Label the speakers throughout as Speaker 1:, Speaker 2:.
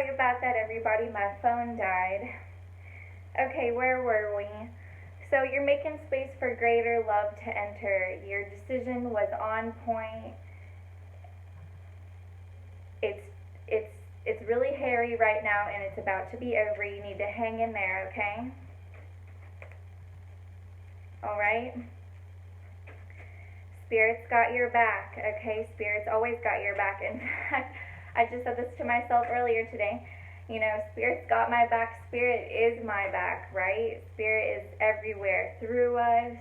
Speaker 1: Sorry about that, everybody. My phone died. Okay, where were we? So you're making space for greater love to enter. Your decision was on point. It's really hairy right now, and it's about to be over. You need to hang in there, okay? All right? Spirit's got your back, okay? Spirit's always got your back. In fact, I just said this to myself earlier today. You know, Spirit's got my back. Spirit is my back, right? Spirit is everywhere, through us,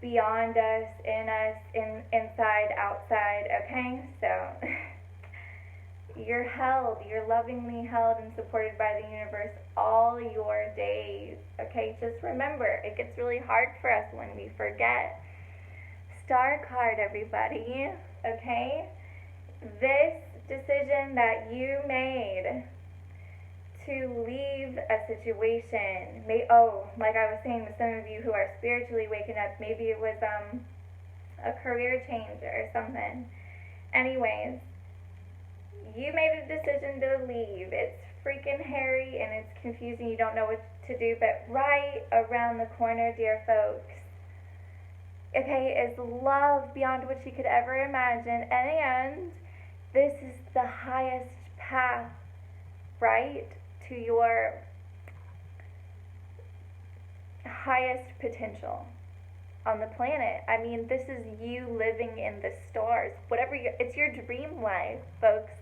Speaker 1: beyond us, inside, outside, okay? So you're held, you're lovingly held and supported by the universe all your days, okay? Just remember, it gets really hard for us when we forget. Star card, everybody, okay? This decision that you made to leave a situation, like I was saying with some of you who are spiritually waking up, maybe it was a career change or something. Anyways, you made a decision to leave. It's freaking hairy and it's confusing. You don't know what to do, but right around the corner, dear folks, okay, is love beyond what you could ever imagine, and this is the highest path, right, to your highest potential on the planet. I mean, this is you living in the stars. It's your dream life, folks.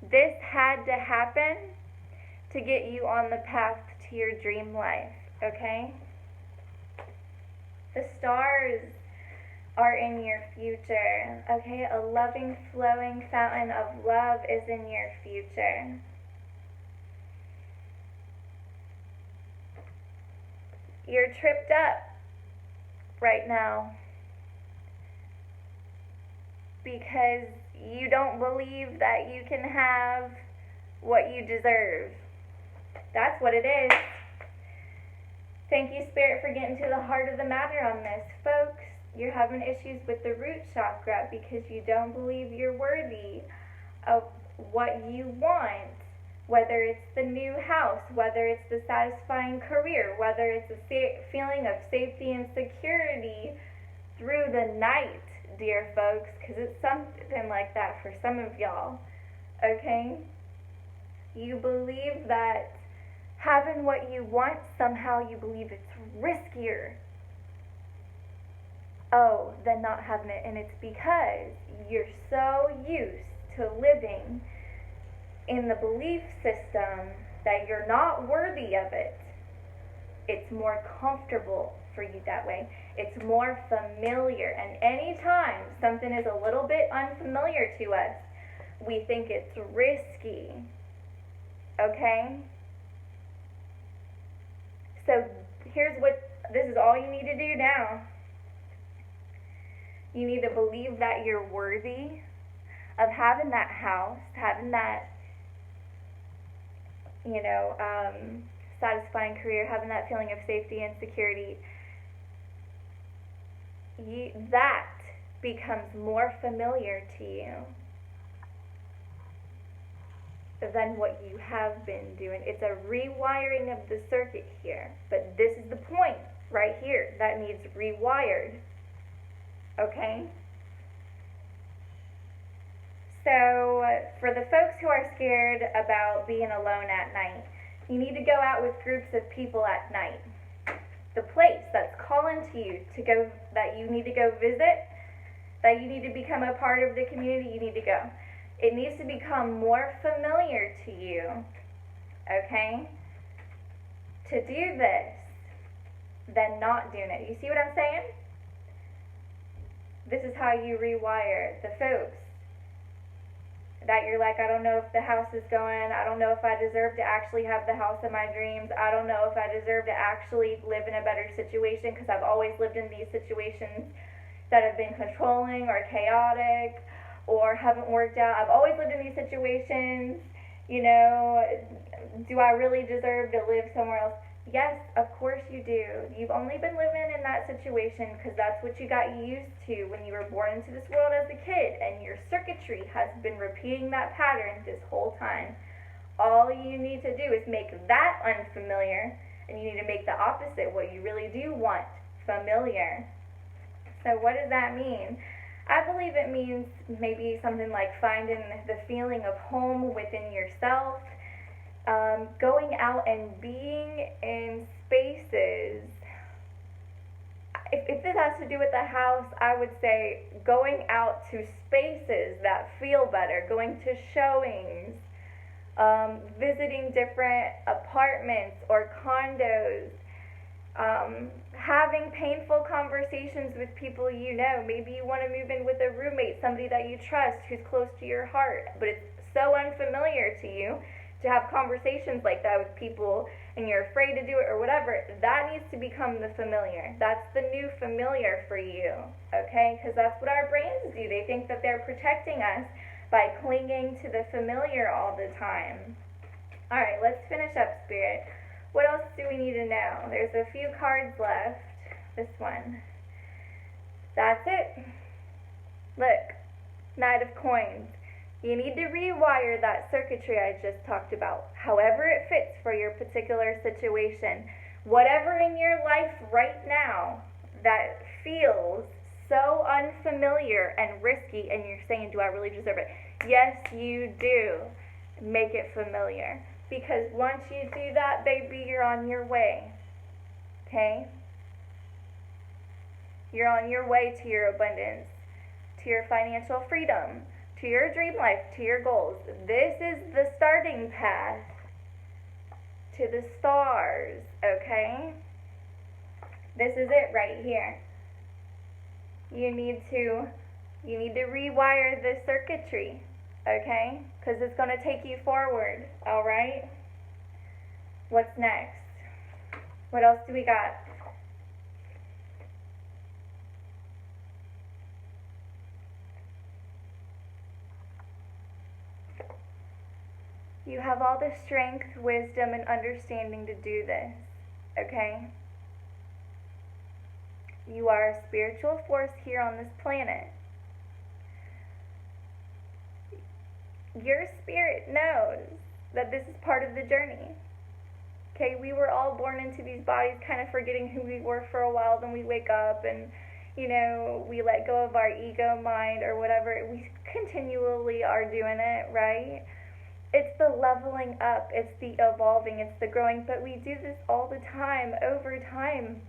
Speaker 1: This had to happen to get you on the path to your dream life, okay? The stars are in your future, okay? A loving, flowing fountain of love is in your future. You're tripped up right now because you don't believe that you can have what you deserve. That's what it is. Thank you, Spirit, for getting to the heart of the matter on this, folks. You're having issues with the root chakra because you don't believe you're worthy of what you want, whether it's the new house, whether it's the satisfying career, whether it's a feeling of safety and security through the night, dear folks, because it's something like that for some of y'all, okay? You believe that having what you want, somehow you believe it's riskier than not having it, and it's because you're so used to living in the belief system that you're not worthy of it. It's more comfortable for you that way. It's more familiar, and anytime something is a little bit unfamiliar to us, we think it's risky, okay? So this is all you need to do now. You need to believe that you're worthy of having that house, having that, satisfying career, having that feeling of safety and security. That becomes more familiar to you than what you have been doing. It's a rewiring of the circuit here, but this is the point right here that needs rewired. Okay? So, for the folks who are scared about being alone at night, you need to go out with groups of people at night. The place that's calling to you to go, that you need to go visit, that you need to become a part of the community, you need to go. It needs to become more familiar to you, okay, to do this than not doing it. You see what I'm saying? This is how you rewire the folks that you're like, I don't know if the house is going, I don't know if I deserve to actually have the house of my dreams, I don't know if I deserve to actually live in a better situation because I've always lived in these situations that have been controlling or chaotic or haven't worked out. I've always lived in these situations, do I really deserve to live somewhere else? Yes, of course you do. You've only been living in that situation because that's what you got used to when you were born into this world as a kid, and your circuitry has been repeating that pattern this whole time. All you need to do is make that unfamiliar, and you need to make the opposite, what you really do want, familiar. So what does that mean? I believe it means maybe something like finding the feeling of home within yourself, going out and being in spaces. If this has to do with the house, I would say going out to spaces that feel better, going to showings, visiting different apartments or condos, having painful conversations with people you know. Maybe you want to move in with a roommate, somebody that you trust, who's close to your heart, but it's so unfamiliar to you to have conversations like that with people, and you're afraid to do it or whatever. That needs to become the familiar. That's the new familiar for you, okay? Because that's what our brains do. They think that they're protecting us by clinging to the familiar all the time. All right, let's finish up, Spirit. What else do we need to know? There's a few cards left. This one. That's it. Look, Knight of Coins. You need to rewire that circuitry I just talked about, however it fits for your particular situation. Whatever in your life right now that feels so unfamiliar and risky, and you're saying, do I really deserve it? Yes, you do. Make it familiar. Because once you do that, baby, you're on your way. Okay? You're on your way to your abundance, to your financial freedom, to your dream life, to your goals. This is the starting path to the stars, okay? This is it right here. You need to rewire this circuitry, okay? Because it's going to take you forward, all right? What's next? What else do we got? You have all the strength, wisdom, and understanding to do this, okay? You are a spiritual force here on this planet. Your spirit knows that this is part of the journey. Okay, we were all born into these bodies kind of forgetting who we were for a while, then we wake up and, you know, we let go of our ego mind or whatever. We continually are doing it, right? It's the leveling up, it's the evolving, it's the growing, but we do this all the time, over time.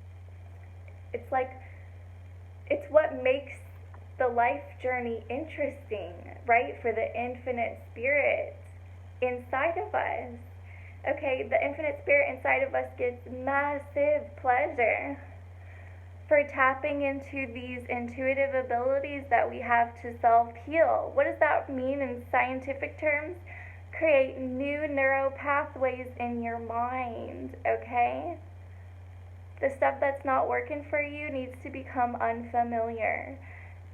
Speaker 1: It's like, it's what makes the life journey interesting, right? For the infinite spirit inside of us. Okay, the infinite spirit inside of us gets massive pleasure for tapping into these intuitive abilities that we have to self-heal. What does that mean in scientific terms? Create new neural pathways in your mind, okay? The stuff that's not working for you needs to become unfamiliar.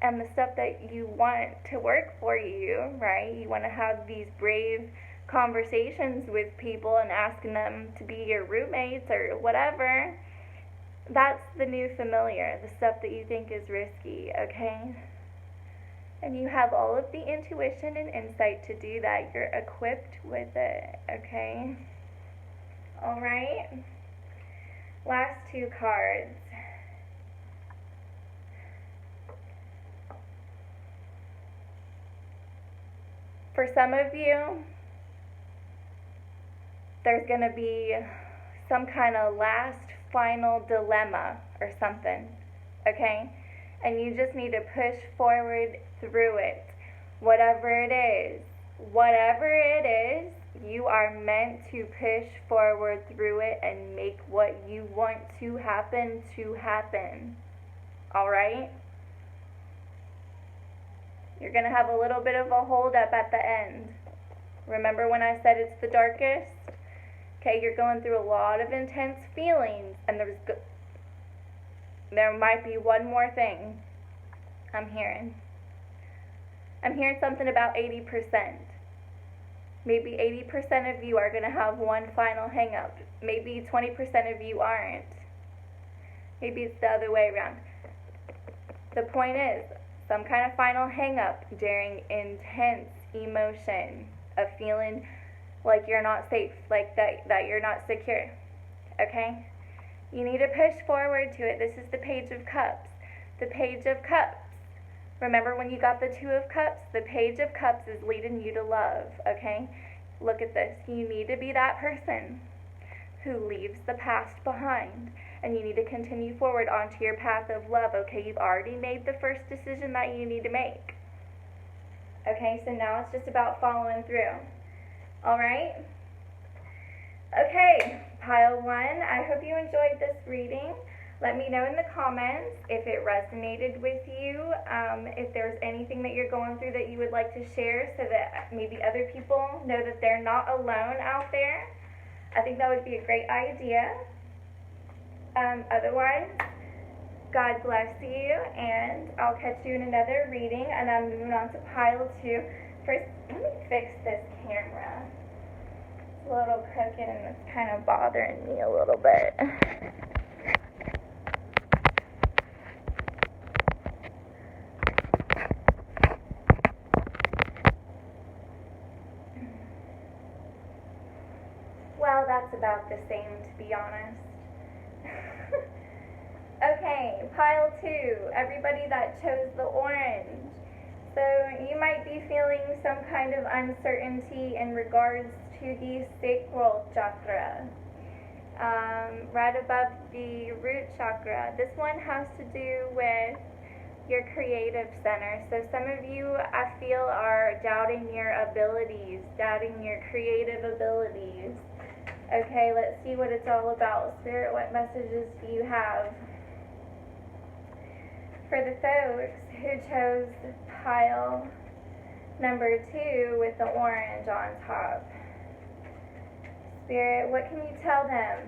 Speaker 1: And the stuff that you want to work for you, right? You want to have these brave conversations with people and asking them to be your roommates or whatever. That's the new familiar, the stuff that you think is risky, okay? And you have all of the intuition and insight to do that. You're equipped with it, okay? All right? Last two cards. For some of you, there's going to be some kind of last final dilemma or something, okay? And you just need to push forward through it. Whatever it is, you are meant to push forward through it and make what you want to happen. All right? You're going to have a little bit of a hold up at the end. Remember when I said it's the darkest? Okay, you're going through a lot of intense feelings, and there might be one more thing I'm hearing. I'm hearing something about 80%. Maybe 80% of you are going to have one final hang up. Maybe 20% of you aren't. Maybe it's the other way around. The point is, some kind of final hang up during intense emotion of feeling like you're not safe, like that you're not secure. Okay? You need to push forward to it. This is the Page of Cups. The Page of Cups. Remember when you got the Two of Cups? The Page of Cups is leading you to love, okay? Look at this. You need to be that person who leaves the past behind, and you need to continue forward onto your path of love, okay? You've already made the first decision that you need to make. Okay, so now it's just about following through. All right? Okay, pile 1, I hope you enjoyed this reading. Let me know in the comments if it resonated with you, if there's anything that you're going through that you would like to share so that maybe other people know that they're not alone out there. I think that would be a great idea. Otherwise, God bless you, and I'll catch you in another reading, and I'm moving on to pile 2. First, let me fix this camera. It's a little crooked and it's kind of bothering me a little bit. Well, that's about the same, to be honest. Okay, pile 2, everybody that chose the orange. So you might be feeling some kind of uncertainty in regards to the sacral chakra, right above the root chakra. This one has to do with your creative center. So some of you, I feel, are doubting your abilities, doubting your creative abilities. Okay, let's see what it's all about. Spirit, what messages do you have for the folks who chose pile number 2 with the orange on top? Spirit, what can you tell them?